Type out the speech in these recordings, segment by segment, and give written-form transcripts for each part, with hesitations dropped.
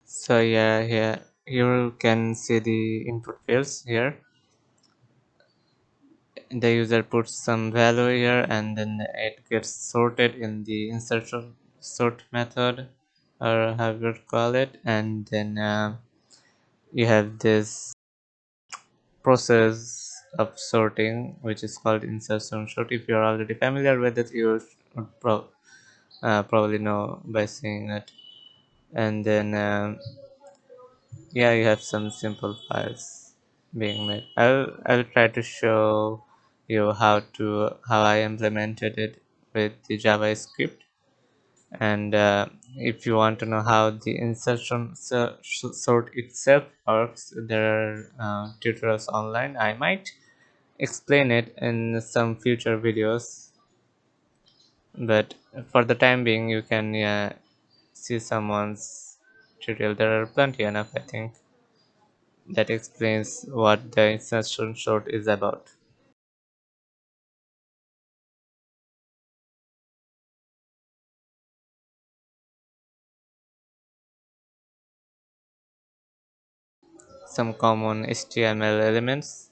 So yeah, here you can see the input fields here. The user puts some value here, and then it gets sorted in the insertion sort method, or however you call it. And then you have this process of sorting, which is called insertion sort. If you're already familiar with it, you would probably know by seeing it. And then yeah, you have some simple files being made. I'll try to show you how I implemented it with the JavaScript. And if you want to know how the insertion sort itself works, there are tutorials online. I might explain it in some future videos, but for the time being you can see someone's tutorial. There are plenty enough, I think, that explains what the insertion sort is about. Some common HTML elements.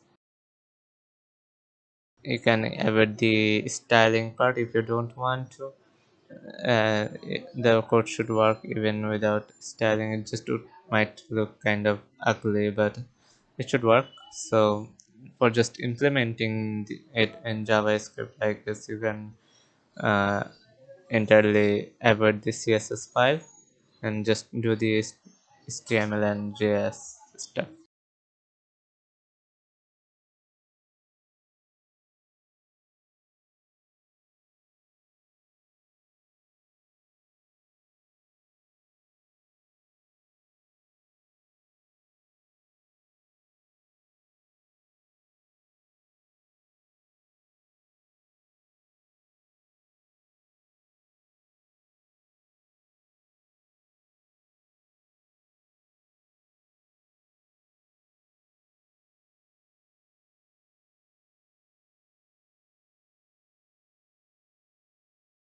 You can avoid the styling part if you don't want to. The code should work even without styling. It just might look kind of ugly, but it should work. So for just implementing it in JavaScript like this, you can uh, entirely avoid the CSS file and just do the HTML and JS stuff.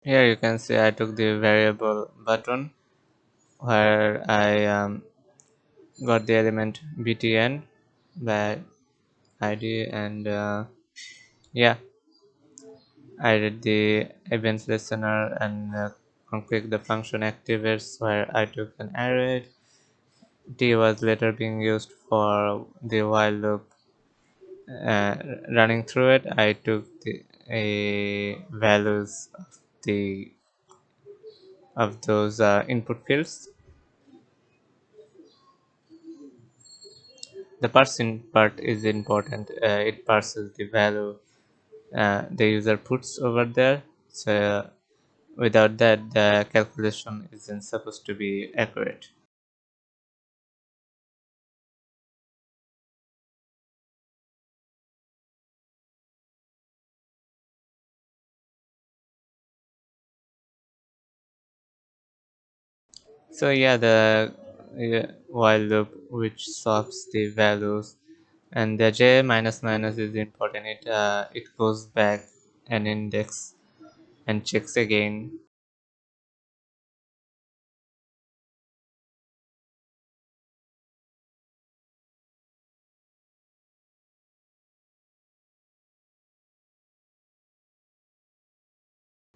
Here you can see I took the variable button where I got the element btn by id, and yeah, I did the events listener and click the function activates where I took an array. T was later being used for the while loop. Running through it, I took the values the of those input fields. The parsing part is important. It parses the value the user puts over there. So without that, the calculation isn't supposed to be accurate. So yeah, the while loop which swaps the values, and the j minus minus is important. It goes back an index and checks again.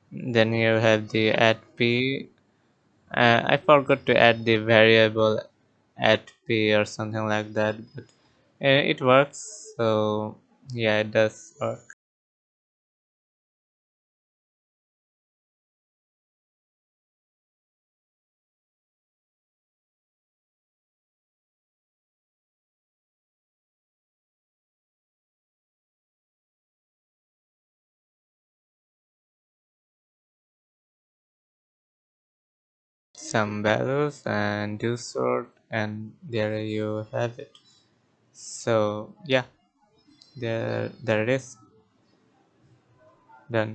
Then you have the add p. I forgot to add the variable add p or something like that, but it works. So yeah, it does work. Some values and do sort, and there you have it. So yeah, there it is, done.